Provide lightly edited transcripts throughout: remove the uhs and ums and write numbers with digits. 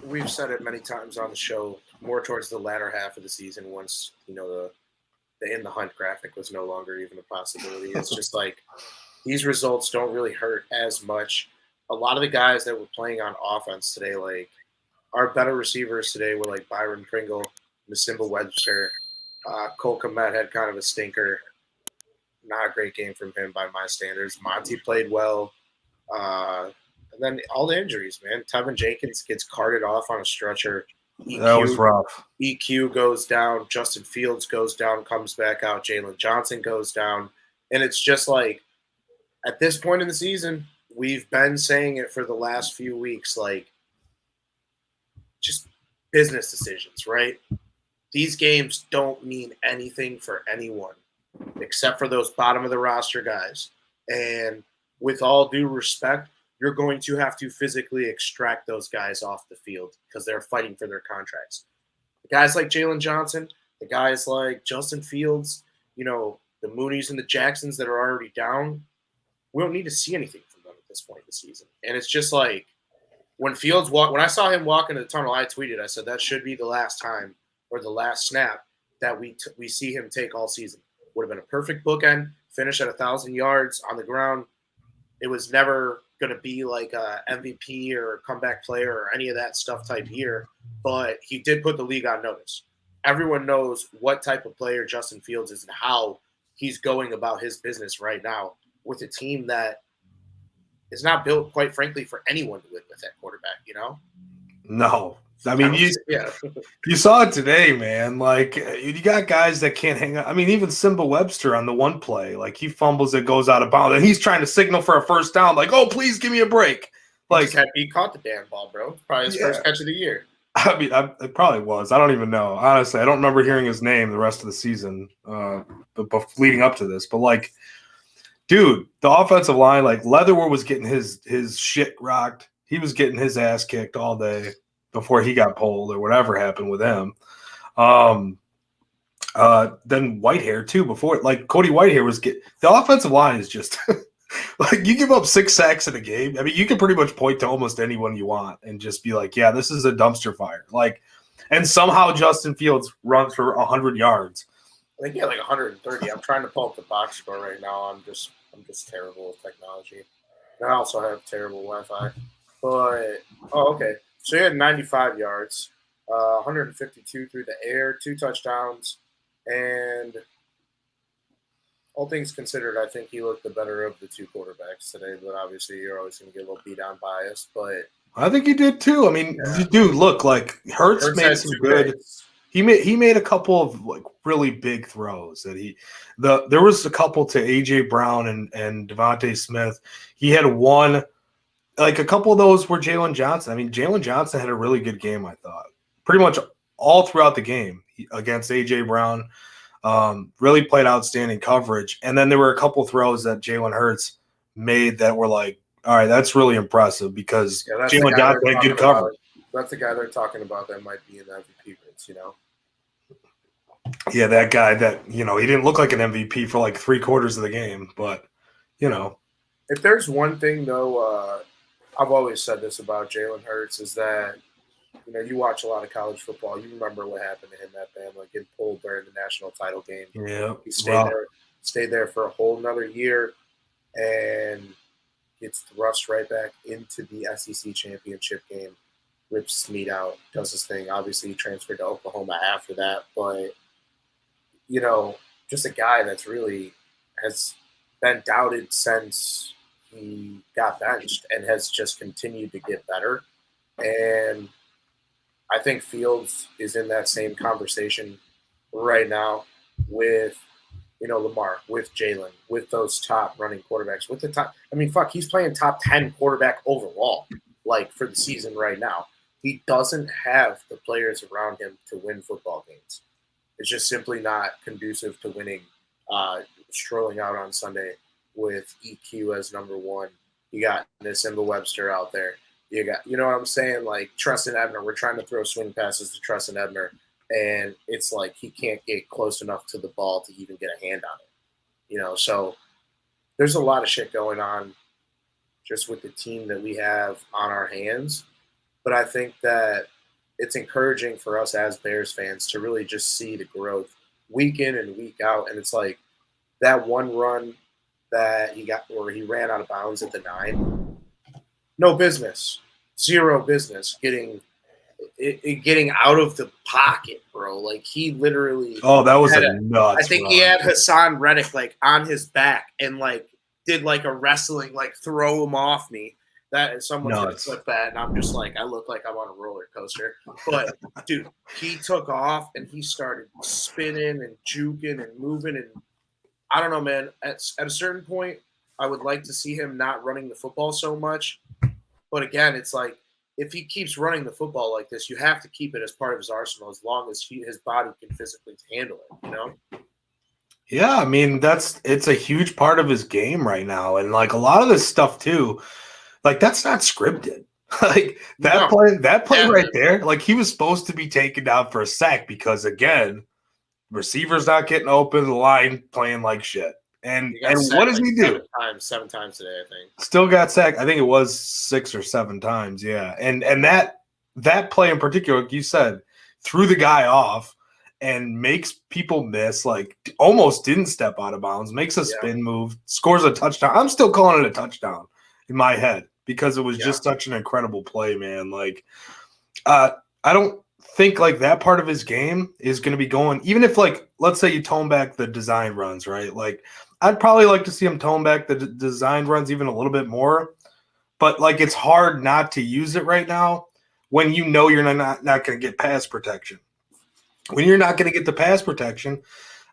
we've said it many times on the show, more towards the latter half of the season, once the in the hunt graphic was no longer even a possibility. It's just like these results don't really hurt as much. A lot of the guys that were playing on offense today, like our better receivers today, were like Byron Pringle, Masimba Webster, Cole Kmet had kind of a stinker. Not a great game from him by my standards. Monty played well. And then all the injuries, man. Tevin Jenkins gets carted off on a stretcher. That was rough. EQ goes down. Justin Fields goes down, comes back out. Jalen Johnson goes down. And it's just like, at this point in the season, we've been saying it for the last few weeks, like, just business decisions, right? These games don't mean anything for anyone except for those bottom of the roster guys. And with all due respect, you're going to have to physically extract those guys off the field because they're fighting for their contracts. The guys like Jalen Johnson, the guys like Justin Fields, the Moonies and the Jacksons that are already down, we don't need to see anything from them at this point in the season. And it's just like when I saw him walk into the tunnel, I tweeted, I said that should be the last time or the last snap that we see him take all season. Would have been a perfect bookend, finish at 1,000 yards on the ground. It was never going to be like a MVP or comeback player or any of that stuff type year, but he did put the league on notice. Everyone knows what type of player Justin Fields is and how he's going about his business right now with a team that is not built, quite frankly, for anyone to win with that quarterback, No. I mean, you saw it today, man. Like, you got guys that can't hang up. I mean, even Simba Webster on the one play, like, he fumbles, it goes out of bounds, and he's trying to signal for a first down, like, oh, please give me a break. Like, he caught the damn ball, bro. Probably his first catch of the year. I mean, it probably was. I don't even know. Honestly, I don't remember hearing his name the rest of the season leading up to this. But, like, dude, the offensive line, like, Leatherwood was getting his shit rocked. He was getting his ass kicked all day before he got pulled or whatever happened with him. Then Whitehair too. Before, like, Cody Whitehair was the offensive line is just like, you give up 6 sacks in a game. I mean, you can pretty much point to almost anyone you want and just be like, yeah, this is a dumpster fire. Like, and somehow Justin Fields runs for 100 yards. I think he had like 130. I'm trying to pull up the box score right now. I'm just terrible with technology. And I also have terrible Wi-Fi. But okay. So he had 95 yards, 152 through the air, 2 touchdowns, and all things considered, I think he looked the better of the 2 quarterbacks today. But obviously, you're always going to get a little beat down bias. But I think he did too. I mean, dude, look, like, Hurts made some good. He made a couple of, like, really big throws that there was a couple to AJ Brown and Devontae Smith. He had one. Like, a couple of those were Jalen Johnson. I mean, Jalen Johnson had a really good game, I thought. Pretty much all throughout the game against A.J. Brown. Really played outstanding coverage. And then there were a couple throws that Jalen Hurts made that were like, all right, that's really impressive because Jalen Johnson had good coverage. That's the guy they're talking about that might be in the MVP race, Yeah, that guy that, he didn't look like an MVP for like 3/4 of the game. But, If there's one thing, though, I've always said this about Jalen Hurts is that, you watch a lot of college football. You remember what happened to him at Bama, getting pulled during the national title game. Yeah, he stayed there for a whole another year and gets thrust right back into the SEC championship game, rips his meat out, does his thing. Obviously, he transferred to Oklahoma after that. But, just a guy that's really has been doubted since he got benched and has just continued to get better. And I think Fields is in that same conversation right now with, Lamar, with Jalen, with those top running quarterbacks, with the top. I mean, he's playing top 10 quarterback overall, like, for the season right now. He doesn't have the players around him to win football games. It's just simply not conducive to winning, strolling out on Sunday with EQ as number 1. You got Simba Webster out there. You got, what I'm saying? Like, Treston Ebner. We're trying to throw swing passes to Treston Ebner, and it's like he can't get close enough to the ball to even get a hand on it. So there's a lot of shit going on just with the team that we have on our hands. But I think that it's encouraging for us as Bears fans to really just see the growth week in and week out. And it's like that one run that he got where he ran out of bounds at the 9. No business, zero business getting out of the pocket, bro. Like he literally. Oh, that was a nuts. I think he had Hassan Reddick like on his back and like did like a wrestling like throw him off me. That someone's gonna clip that, and I'm just like I look like I'm on a roller coaster. But dude, he took off and he started spinning and juking and moving, and I don't know, man. At a certain point, I would like to see him not running the football so much. But again, it's like if he keeps running the football like this, you have to keep it as part of his arsenal as long as his body can physically handle it, you know? Yeah, I mean, it's a huge part of his game right now. And like a lot of this stuff too, like that's not scripted. Like that play right there, like he was supposed to be taken down for a sack because again, receiver's not getting open, the line playing like shit. And what does he do? 7 times today, I think. Still got sacked. I think it was 6 or 7 times. Yeah. And that play in particular, like you said, threw the guy off and makes people miss, like almost didn't step out of bounds, makes a spin move, scores a touchdown. I'm still calling it a touchdown in my head because it was just such an incredible play, man. Like, I don't think like that part of his game is going to be going, even if like, let's say you tone back the design runs, right? Like, I'd probably like to see him tone back the design runs even a little bit more, but like it's hard not to use it right now when you know you're not going to get pass protection. When you're not going to get the pass protection,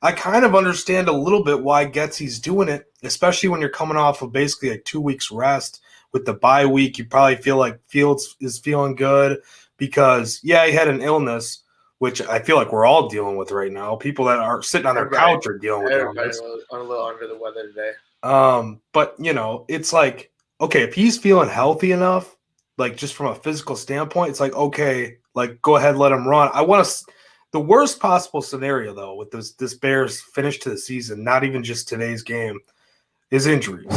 I kind of understand a little bit why Getsy's doing it, especially when you're coming off of basically like 2 weeks rest with the bye week. You probably feel like Fields is feeling good because, he had an illness, which I feel like we're all dealing with right now. People that are sitting on their couch are dealing with illness. I'm a little under the weather today. But, it's like, okay, if he's feeling healthy enough, like just from a physical standpoint, it's like, okay, like go ahead, let him run. The worst possible scenario, though, with this Bears finish to the season, not even just today's game, is injuries.